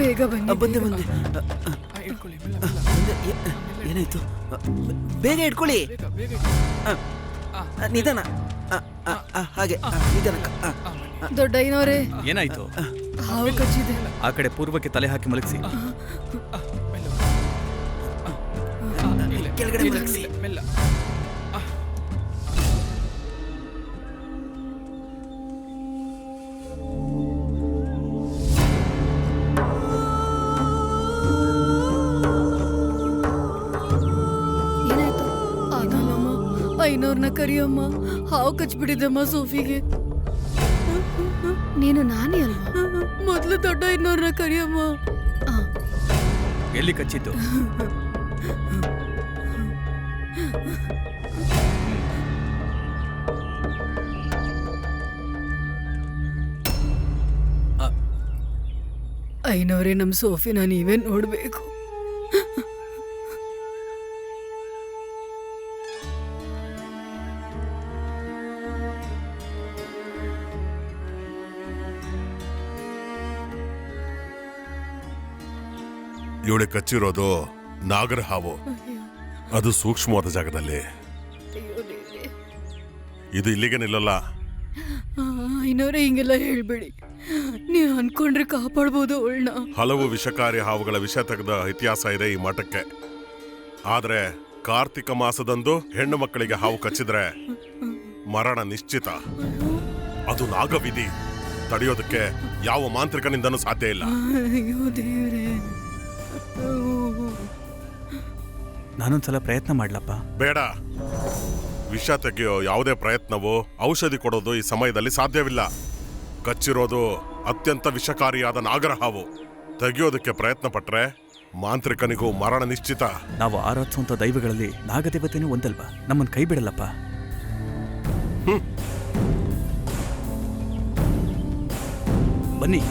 ಬೇಗ ಬನ್ನಿ. ಬಂದೆ. ಏನಾಯ್ತು? ಬೇಗ ಇಟ್ಕೊಳ್ಳಿ. ನಿಧಾನ. ಹಾಗೆ ನಿಧಾನ. ದೊಡ್ಡಯ್ಯನವರೇ, ಏನಾಯ್ತು? ಹಾವು ಕಚ್ಚಿದೆ. ಆ ಕಡೆ ಪೂರ್ವಕ್ಕೆ ತಲೆ ಹಾಕಿ ಮಲಗಿಸಿ. ಕೆಳಗಡೆ ಮಲಗಿಸಿ. ಏನಾಯ್ತು? ಅದಲ್ಲಮ್ಮ, ಐನೋರ್ನ ಕರಿಯಮ್ಮ. ಹಾವು ಕಚ್ಬಿಟ್ಟಿದಮ್ಮ ಸೋಫಿಗೆ. ನೀನು ನಾನೇ ಅಲ್ವಾ? ಮೊದಲು ದೊಡ್ಡ ಐನೋರ್ನ ಕರಿಯಮ್ಮ. ಎಲ್ಲಿ ಕಚ್ಚಿದ್ದು? ಐನೋರೇ, ನಮ್ಮ ಸೋಫಿನ ನೀವೇ ನೋಡ್ಬೇಕು. ಇವಳೆ ಕಚ್ಚಿರೋದು ನಾಗರ ಹಾವು. ಅದು ಸೂಕ್ಷ್ಮವಾದ ಜಾಗದಲ್ಲಿ. ಇದು ಇಲ್ಲಿಗೆ ನಿಲ್ಲಲ್ಲ. ಐನೋರೇ, ಹಿಂಗೆಲ್ಲ ಹೇಳ್ಬೇಡಿ. ನೀವು ಅನ್ಕೊಂಡ್ರೆ ಕಾಪಾಡ್ಬೋದು ಅವಳನ್ನ. ಹಲವು ವಿಷಕಾರಿ ಹಾವುಗಳ ವಿಷ ತೆಗೆದ ಇತಿಹಾಸ ಇದೆ ಈ ಮಠಕ್ಕೆ. ಆದ್ರೆ ಕಾರ್ತಿಕ ಮಾಸದಂದು ಹೆಣ್ಣು ಮಕ್ಕಳಿಗೆ ಹಾವು ಕಚ್ಚಿದ್ರೆ ಮರಣ ನಿಶ್ಚಿತ. ಅದು ನಾಗವಿಧಿ. ತಡೆಯೋದಕ್ಕೆ ಯಾವ ಮಾಂತ್ರಿಕನಿಂದನೂ ಸಾಧ್ಯ ಇಲ್ಲ. ಅಯ್ಯೋ ದೇವ್ರೇ. ನಾನೊಂದ್ಸಲ ಪ್ರಯತ್ನ ಮಾಡ್ಲಪ್ಪ. ಬೇಡ. ವಿಷ ತೆಗೆಯೋ ಯಾವುದೇ ಪ್ರಯತ್ನವೋ ಔಷಧಿ ಕೊಡೋದು ಈ ಸಮಯದಲ್ಲಿ ಸಾಧ್ಯವಿಲ್ಲ. ಕಚ್ಚಿರೋದು ಅತ್ಯಂತ ವಿಷಕಾರಿಯಾದ ನಾಗರ ಹಾವು. ತೆಗೆಯೋದಕ್ಕೆ ಪ್ರಯತ್ನ ಪಟ್ರೆ ಮಾಂತ್ರಿಕನಿಗೂ ಮರಣ ನಿಶ್ಚಿತ. ನಾವು ಆರಾಧಿಸುವಂತ ದೈವಗಳಲ್ಲಿ ನಾಗದೇವತೆನೂ ಒಂದಲ್ವಾ? ನಮ್ಮನ್ನು ಕೈ ಬಿಡಲ್ಲಪ್ಪ. ಬನ್ನಿ.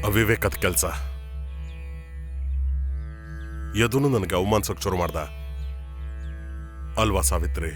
ಅವಿವೇಕದ ಕೆಲಸ. ಯದುನು ನನಗೆ ಅವಮಾನಿಸೋಕೆ ಶುರು ಮಾಡ್ದ ಅಲ್ವಾ ಸಾವಿತ್ರಿ?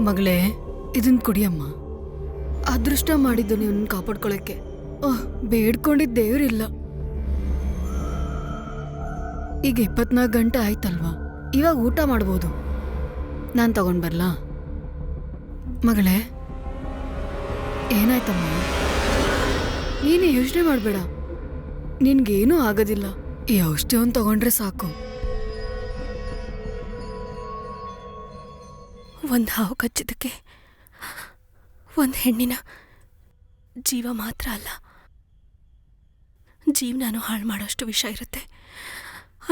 ಮಗಳೇ ಇದನ್ ಕುಡಿಯಮ್ಮ. ಅದೃಷ್ಟ ಮಾಡಿದ್ದು ನೀವನ್ನ ಕಾಪಾಡ್ಕೊಳಕ್ಕೆ. ಬೇಡ್ಕೊಂಡಿದ್ದ ದೇವ್ರಿಲ್ಲ. ಈಗ 24 ಗಂಟೆ ಆಯ್ತಲ್ವಾ, ಇವಾಗ ಊಟ ಮಾಡ್ಬೋದು. ನಾನು ತಗೊಂಡ್ ಬರ್ಲಾ? ಮಗಳೇ ಏನಾಯ್ತಮ್ಮ? ನೀನು ಯೋಚನೆ ಮಾಡಬೇಡ, ನಿನ್ಗೇನೂ ಆಗೋದಿಲ್ಲ. ಈ ಔಷಧಿಯನ್ನು ತಗೊಂಡ್ರೆ ಸಾಕು. ಒಂದು ಹಾವು ಕಚ್ಚಿದ್ದಕ್ಕೆ ಒಂದು ಹೆಣ್ಣಿನ ಜೀವ ಮಾತ್ರ ಅಲ್ಲ, ಜೀವನಾನು ಹಾಳು ಮಾಡೋಷ್ಟು ವಿಷ ಇರುತ್ತೆ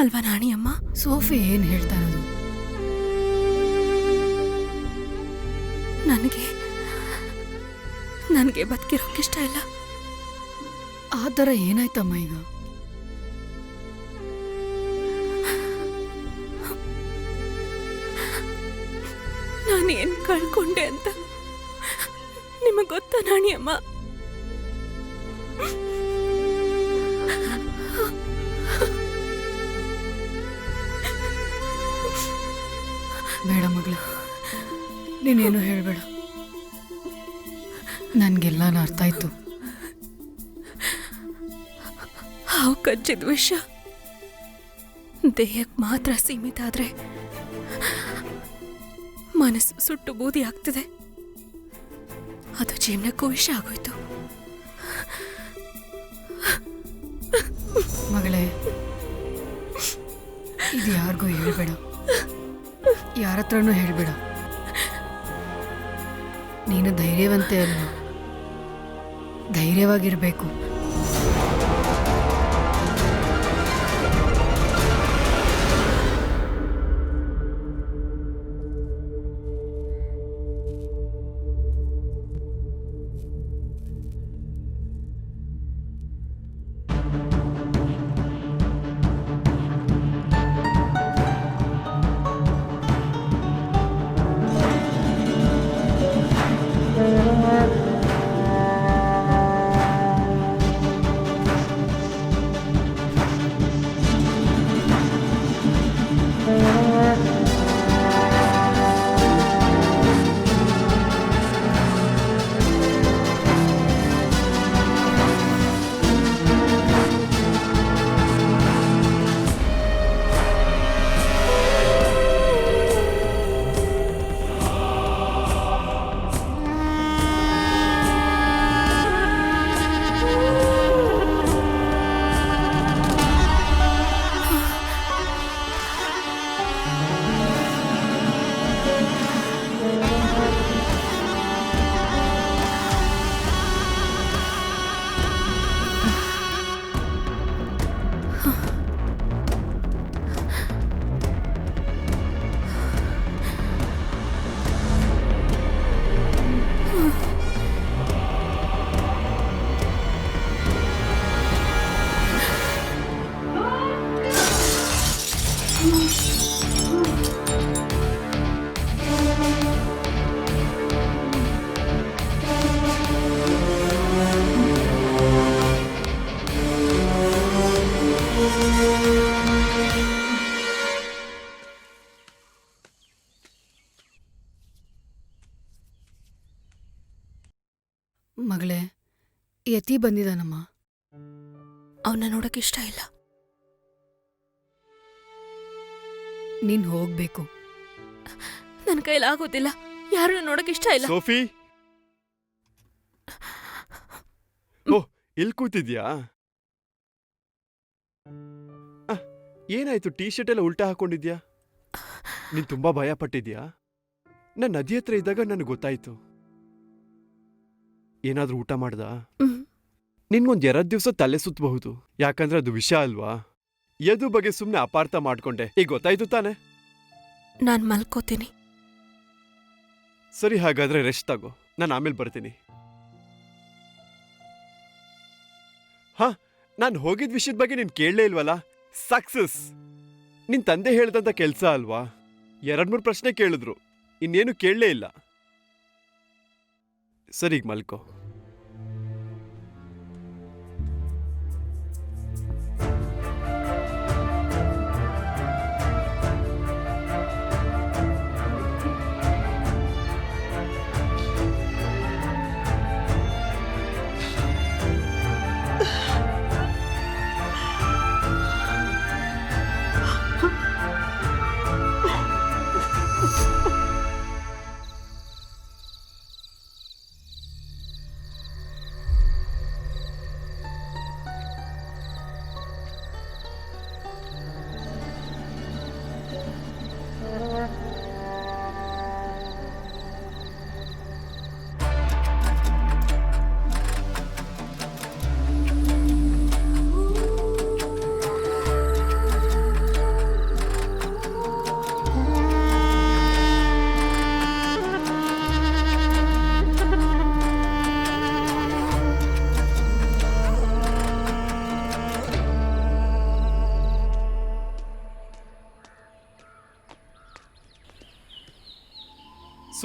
ಅಲ್ವಾ ನಾಣಿ ಅಮ್ಮ? ಸೋಫಿ ಏನ್ ಹೇಳ್ತಾ ಇರೋದು? ನನಗೆ ಬದುಕಿರೋಕ್ಕಿಷ್ಟ ಇಲ್ಲ. ಆ ಥರ ಏನಾಯ್ತಮ್ಮ ಈಗ? ನಾನೇನ್ ಕಳ್ಕೊಂಡೆ ಅಂತ ನಿಮಗೆ ಗೊತ್ತಾ ನಾಣಿ ಅಮ್ಮ? ಬೇಡ ಮಗಳೇ, ನೀನೇನು ಹೇಳ್ಬೇಡ. ನನ್ಗೆಲ್ಲಾನು ಅರ್ಥ ಆಯ್ತು. ಹಾವು ಕಚ್ಚಿದ ವಿಷ ದೇಹಕ್ಕೆ ಮಾತ್ರ ಸೀಮಿತ ಆದ್ರೆ ಮನಸ್ಸು ಸುಟ್ಟು ಬೂದಿ ಆಗ್ತದೆ. ಅದು ಜೀವನಕ್ಕೂ ವಿಷ ಆಗೋಯ್ತು. ಮಗಳೇ, ಇದು ಯಾರಿಗೂ ಹೇಳ್ಬೇಡ, ಯಾರ ಹತ್ರನೂ ಹೇಳ್ಬೇಡ. ನೀನು ಧೈರ್ಯವಂತೆ ಅಲ್ಲ, ಧೈರ್ಯವಾಗಿರ್ಬೇಕು. ಮಗಳೇ, ಯತಿ ಬಂದಿದ್ದಾನಮ್ಮ. ಅವನ್ನ ನೋಡಕ್ ಇಷ್ಟ ಇಲ್ಲ. ನೀನ್ ಹೋಗ್ಬೇಕು. ನನ್ನ ಕೈಲಾಗೋದಿಲ್ಲ, ಯಾರನ್ನ ನೋಡಕ್ ಇಷ್ಟ ಇಲ್ಲ. ಸೋಫಿ, ಓ ಇಲ್ಲಿ ಕೂತಿದ್ಯಾ? ಏನಾಯ್ತು? ಟೀ ಶರ್ಟ್ ಎಲ್ಲ ಉಲ್ಟಾ ಹಾಕೊಂಡಿದ್ಯಾ? ನೀನ್ ತುಂಬಾ ಭಯ ಪಟ್ಟಿದ್ಯಾ? ನಾನು ನದಿ ಹತ್ರ ಇದ್ದಾಗ ನನಗೆ ಗೊತ್ತಾಯ್ತು. ಏನಾದ್ರೂ ಊಟ ಮಾಡ್ದ? ನಿನ್ಗೊಂದ್ 2 ದಿವಸ ತಲೆ ಸುತ್ತಬಹುದು, ಯಾಕಂದ್ರೆ ಅದು ವಿಷ ಅಲ್ವಾ. ಎದು ಬಗ್ಗೆ ಸುಮ್ನೆ ಅಪಾರ್ಥ ಮಾಡ್ಕೊಂಡೆ. ಈಗ ಗೊತ್ತಾಯ್ತು ತಾನೆ? ನಾನ್ ಮಲ್ಕೋತೀನಿ. ಸರಿ, ಹಾಗಾದ್ರೆ ರೆಸ್ಟ್ ತಗೋ, ನಾನು ಆಮೇಲೆ ಬರ್ತೀನಿ. ಹಾ, ನಾನು ಹೋಗಿದ್ ವಿಷಯದ ಬಗ್ಗೆ ನೀನ್ ಕೇಳಲೇ ಇಲ್ವಲ್ಲ? ಸಕ್ಸಸ್! ನಿನ್ ತಂದೆ ಹೇಳ್ದಂತ ಕೆಲ್ಸ ಅಲ್ವಾ? 2-3 ಪ್ರಶ್ನೆ ಕೇಳಿದ್ರು, ಇನ್ನೇನು ಕೇಳಲೇ ಇಲ್ಲ. ಸರಿ, ಈಗ ಮಲ್ಕೋ.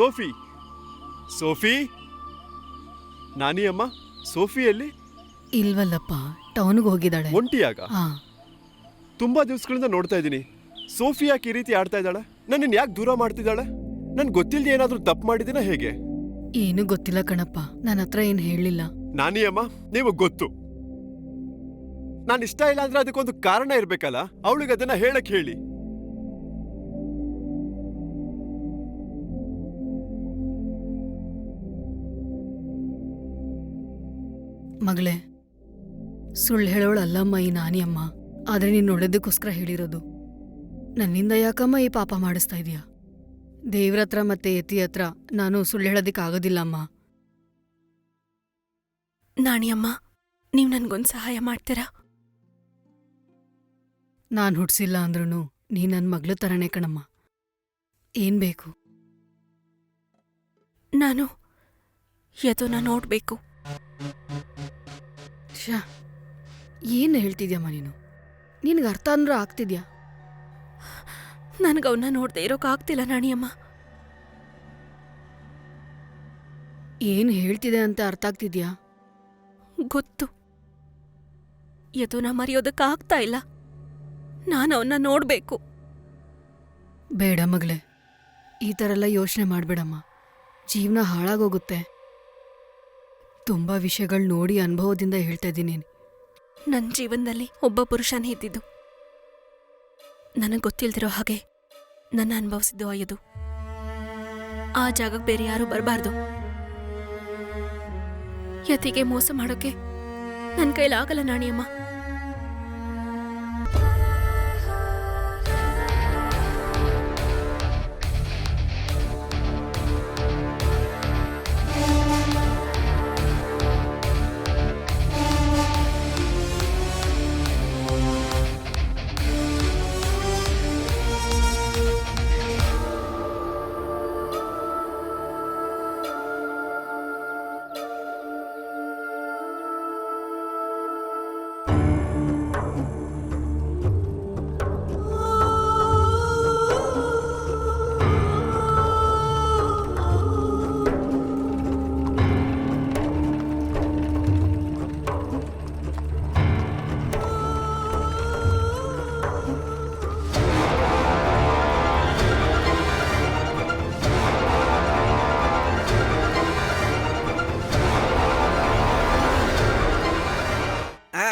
ಸೋಫಿ ಸೋಫಿ ನಾನಿ ಅಮ್ಮ ಸೋಫಿಯಲ್ಲಿ ಇಲ್ವಲ್ಲಪ್ಪ ಟೌನ್ಗೆ ಹೋಗಿದ್ದಾಳೆ. ಒಂಟಿಯಾಗ ಹಾ, ತುಂಬಾ ದಿವಸಗಳಿಂದ ನೋಡ್ತಾ ಇದ್ದೀನಿ. ಸೋಫಿ ಯಾಕೆ ಈ ರೀತಿ ಆಡ್ತಾ ಇದ್ದಾಳೆ? ನನ್ನನ್ನು ಯಾಕೆ ದೂರ ಮಾಡ್ತಿದ್ದಾಳೆ? ನನ್ ಗೊತ್ತಿಲ್ಲದೆ ಏನಾದ್ರೂ ತಪ್ಪು ಮಾಡಿದಿನ ಹೇಗೆ? ಏನೂ ಗೊತ್ತಿಲ್ಲ ಕಣಪ್ಪ, ನನ್ನ ಹತ್ರ ಏನ್ ಹೇಳಿಲ್ಲ. ನಾನಿ ಅಮ್ಮ ನೀವು ಗೊತ್ತು, ನಾನು ಇಷ್ಟ ಇಲ್ಲ ಅಂದ್ರೆ ಅದಕ್ಕೊಂದು ಕಾರಣ ಇರ್ಬೇಕಲ್ಲ. ಅವಳಿಗೆ ಅದನ್ನ ಹೇಳಕ್ ಹೇಳಿ. ಮಗಳೇ, ಸುಳ್ಳು ಹೇಳೋಳಲ್ಲಮ್ಮ ಈ ನಾನಿ ಅಮ್ಮ. ಆದ್ರೆ ನೀನ್ ಒಳ್ಳೇದಕ್ಕೋಸ್ಕರ ಹೇಳಿರೋದು. ನನ್ನಿಂದ ಯಾಕಮ್ಮ ಈ ಪಾಪ ಮಾಡಿಸ್ತಾ ಇದೀಯ? ದೇವ್ರ ಹತ್ರ ಮತ್ತೆ ಯತಿ ಹತ್ರ ನಾನು ಸುಳ್ಳು ಹೇಳೋದಿಕ್ಕಾಗೋದಿಲ್ಲಮ್ಮ. ನಾಣಿಯಮ್ಮ, ನೀವು ನನ್ಗೊಂದು ಸಹಾಯ ಮಾಡ್ತೀರಾ? ನಾನ್ ಹುಡ್ಸಿಲ್ಲ ಅಂದ್ರೂ ನೀ ನನ್ ಮಗ್ಳ ತರನೇ ಕಣಮ್ಮ. ಏನ್ ಬೇಕು? ನಾನು ಯದುನ ನೋಡ್ಬೇಕು. ಶಾ, ಏನ್ ಹೇಳ್ತಿದ್ಯಮ್ಮ ನೀನು? ನಿನ್ಗೆ ಅರ್ಥ ಅಂದ್ರೂ ಆಗ್ತಿದ್ಯಾ? ನನ್ಗವನ್ನ ನೋಡ್ದೆ ಇರೋಕ್ಕಾಗ್ತಿಲ್ಲ ನಾಣಿಯಮ್ಮ. ಏನ್ ಹೇಳ್ತಿದೆ ಅಂತ ಅರ್ಥ ಆಗ್ತಿದ್ಯಾ? ಗೊತ್ತು, ಯದುನ ಮರೆಯೋದಕ್ಕಾಗ್ತಾ ಇಲ್ಲ. ನಾನು ಅವನ್ನ ನೋಡ್ಬೇಕು. ಬೇಡ ಮಗಳೇ, ಈ ಥರ ಎಲ್ಲ ಯೋಚನೆ ಮಾಡ್ಬೇಡಮ್ಮ. ಜೀವನ ಹಾಳಾಗೋಗುತ್ತೆ. ತುಂಬಾ ವಿಷಯಗಳು ನೋಡಿ ಅನುಭವದಿಂದ ಹೇಳ್ತಾ ಇದ್ದೀನಿ. ನನ್ನ ಜೀವನದಲ್ಲಿ ಒಬ್ಬ ಪುರುಷನೇ ಇದ್ದಿದ್ದು. ನನಗೆ ಗೊತ್ತಿಲ್ದಿರೋ ಹಾಗೆ ನನ್ನ ಅನುಭವಿಸಿದ್ದು ಅಯ್ಯದು. ಆ ಜಾಗಕ್ಕೆ ಬೇರೆ ಯಾರೂ ಬರಬಾರ್ದು. ಯತಿಗೆ ಮೋಸ ಮಾಡೋಕೆ ನನ್ನ ಕೈಲಾಗಲ್ಲ ನಾಣಿಯಮ್ಮ.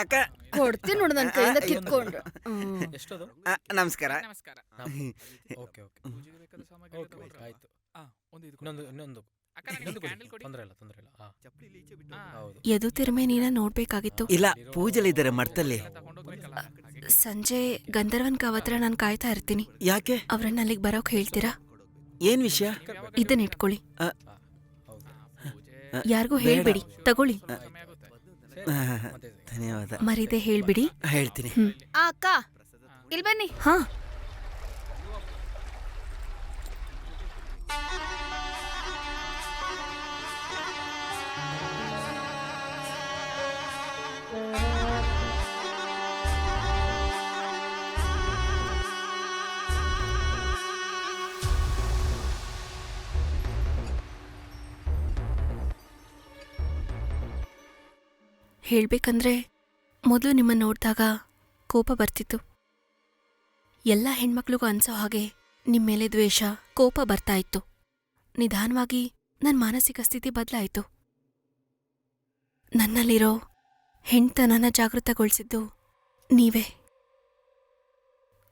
ಅಕ್ಕ ಕೊಡ್ತೀನಿ ನೋಡು ನನ್ನ ಕೈಯಿಂದ ಕಿತ್ಕೊಂಡು. ನಮಸ್ಕಾರ. ಓಕೆ ಓಕೆ ಆಯ್ತು. ಇನ್ನೊಂದು ತೊಂದರೆ ಇಲ್ಲ ತೊಂದರೆ ಇಲ್ಲ. ಹೌದು. ಯದು ತಿರುಮೆ ನೀನ ನೋಡ್ಬೇಕಾಗಿತ್ತು. ಇಲ್ಲ, ಪೂಜೆಲಿದ್ದಾರೆ ಮಠದಲ್ಲಿ. ಸಂಜೆ ಗಂಧರ್ವನ್ ಕಾವತ್ರ ನಾನು ಕಾಯ್ತಾ ಇರ್ತೀನಿ. ಯಾಕೆ? ಅವ್ರನ್ನ ಅಲ್ಲಿಗೆ ಬರೋಕ್ ಹೇಳ್ತೀರಾ? ಏನ್ ವಿಷಯ? ಇದನ್ನ ಇಟ್ಕೊಳ್ಳಿ. ಅ, ಯಾರಿಗೂ ಹೇಳ್ಬಿಡಿ, ತಗೊಳ್ಳಿ. ಧನ್ಯವಾದ. ಮರಿದೆ ಹೇಳ್ಬಿಡಿ. ಹೇಳ್ತೀನಿ. ಅಕ್ಕ ಇಲ್ಲಿ ಬನ್ನಿ. ಹಾ, ಹೇಳ್ಬೇಕಂದ್ರೆ ಮೊದಲು ನಿಮ್ಮನ್ನ ನೋಡಿದಾಗ ಕೋಪ ಬರ್ತಿತ್ತು. ಎಲ್ಲ ಹೆಣ್ಮಕ್ಳಿಗೂ ಅನ್ಸೋ ಹಾಗೆ ನಿಮ್ಮ ಮೇಲೆ ದ್ವೇಷ, ಕೋಪ ಬರ್ತಾ ಇತ್ತು. ನಿಧಾನವಾಗಿ ನನ್ನ ಮಾನಸಿಕ ಸ್ಥಿತಿ ಬದಲಾಯಿತು. ನನ್ನಲ್ಲಿರೋ ಹೆಣ್ತನನ ಜಾಗೃತಗೊಳಿಸಿದ್ದು ನೀವೇ.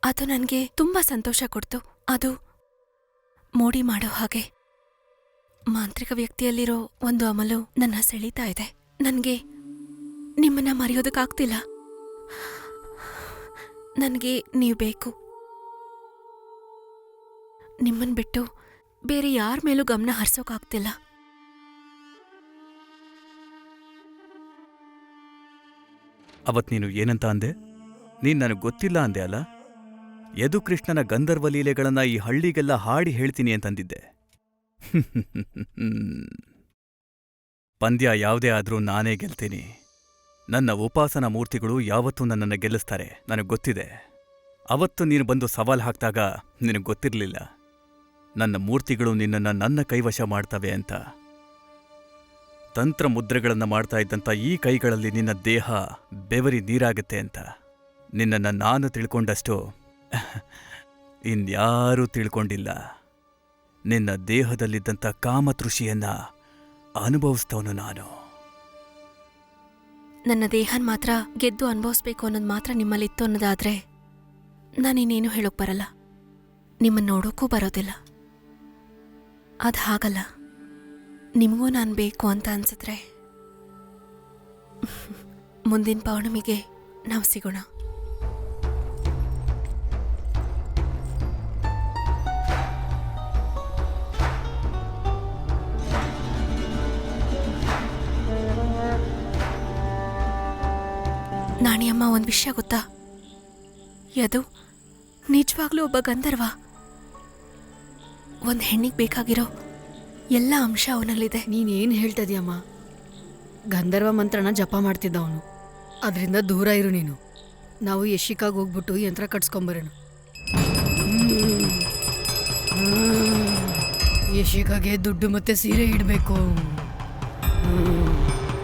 ಅದು ನನಗೆ ತುಂಬ ಸಂತೋಷ ಕೊಡ್ತು. ಅದು ಮೋಡಿ ಮಾಡೋ ಹಾಗೆ. ಮಾಂತ್ರಿಕ ವ್ಯಕ್ತಿಯಲ್ಲಿರೋ ಒಂದು ಅಮಲು ನನ್ನ ಸೆಳೀತಾ ಇದೆ. ನನಗೆ ನಿಮ್ಮನ್ನ ಮರೆಯೋದಕ್ಕಾಗ್ತಿಲ್ಲ. ನನಗೆ ನೀವು ಬೇಕು. ನಿಮ್ಮನ್ ಬಿಟ್ಟು ಬೇರೆ ಯಾರ ಮೇಲೂ ಗಮನ ಹರಿಸೋಕಾಗ್ತಿಲ್ಲ. ಅವತ್ ನೀನು ಏನಂತ ಅಂದೆ? ನೀನ್ ನನಗೆ ಗೊತ್ತಿಲ್ಲ ಅಂದೆ ಅಲ್ಲ? ಯದು ಕೃಷ್ಣನ ಗಂಧರ್ವ ಲೀಲೆಗಳನ್ನ ಈ ಹಳ್ಳಿಗೆಲ್ಲ ಹಾಡಿ ಹೇಳ್ತೀನಿ ಅಂತಂದಿದ್ದೆ. ಪಂದ್ಯ ಯಾವುದೇ ಆದ್ರೂ ನಾನೇ ಗೆಲ್ತೀನಿ. ನನ್ನ ಉಪಾಸನಾ ಮೂರ್ತಿಗಳು ಯಾವತ್ತೂ ನನ್ನನ್ನು ಗೆಲ್ಲಿಸ್ತಾರೆ, ನನಗೆ ಗೊತ್ತಿದೆ. ಅವತ್ತು ನೀನು ಬಂದು ಸವಾಲ್ ಹಾಕ್ದಾಗ ನಿನಗೆ ಗೊತ್ತಿರಲಿಲ್ಲ. ನನ್ನ ಮೂರ್ತಿಗಳು ನಿನ್ನನ್ನು ನನ್ನ ಕೈವಶ ಮಾಡ್ತವೆ ಅಂತ. ತಂತ್ರ ಮುದ್ರೆಗಳನ್ನ ಮಾಡ್ತಾ ಇದ್ದಂಥ ಈ ಕೈಗಳಲ್ಲಿ ನಿನ್ನ ದೇಹ ಬೆವರಿ ನೀರಾಗತ್ತೆ ಅಂತ ನಿನ್ನನ್ನು ನಾನು ತಿಳ್ಕೊಂಡಷ್ಟು ಇನ್ಯಾರೂ ತಿಳ್ಕೊಂಡಿಲ್ಲ. ನಿನ್ನ ದೇಹದಲ್ಲಿದ್ದಂಥ ಕಾಮತೃಷಿಯನ್ನ ಅನುಭವಿಸ್ತವನು ನಾನು. ನನ್ನ ದೇಹನ್ ಮಾತ್ರ ಗೆದ್ದು ಅನುಭವಿಸ್ಬೇಕು ಅನ್ನೋದು ಮಾತ್ರ ನಿಮ್ಮಲ್ಲಿತ್ತು ಅನ್ನೋದಾದ್ರೆ ನಾನಿನ್ನೇನು ಹೇಳೋಕ್ ಬರಲ್ಲ, ನಿಮ್ಮನ್ನು ನೋಡೋಕ್ಕೂ ಬರೋದಿಲ್ಲ. ಅದು ಹಾಗಲ್ಲ, ನಿಮಗೂ ನಾನು ಬೇಕು ಅಂತ ಅನ್ಸಿದ್ರೆ ಮುಂದಿನ ಪೌರ್ಣಮಿಗೆ ನಾವು ಸಿಗೋಣ. ನಾಣಿಯಮ್ಮ, ಒಂದು ವಿಷಯ ಗೊತ್ತಾ? ಯದು ನಿಜವಾಗ್ಲೂ ಒಬ್ಬ ಗಂಧರ್ವ. ಒಂದು ಹೆಣ್ಣಿಗೆ ಬೇಕಾಗಿರೋ ಎಲ್ಲ ಅಂಶ ಅವನಲ್ಲಿದೆ. ನೀನೇನು ಹೇಳ್ತಾ ಇದೀಯಮ್ಮ? ಗಂಧರ್ವ ಮಂತ್ರನ ಜಪ ಮಾಡ್ತಿದ್ದ ಅವನು. ಅದರಿಂದ ದೂರ ಇರು ನೀನು. ನಾವು ಯಶಿಕಾಗ ಹೋಗ್ಬಿಟ್ಟು ಯಂತ್ರ ಕಟ್ಸ್ಕೊಂಬರೋಣ. ಯಶಿಕಾಗೆ ದುಡ್ಡು ಮತ್ತೆ ಸೀರೆ ಇಡಬೇಕು.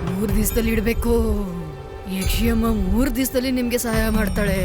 3 ದಿವಸದಲ್ಲಿ ಇಡಬೇಕು. ಯಕ್ಷಿಯಮ್ಮ 3 ದಿವಸದಲ್ಲಿ ನಿಮಗೆ ಸಹಾಯ ಮಾಡ್ತಾಳೆ.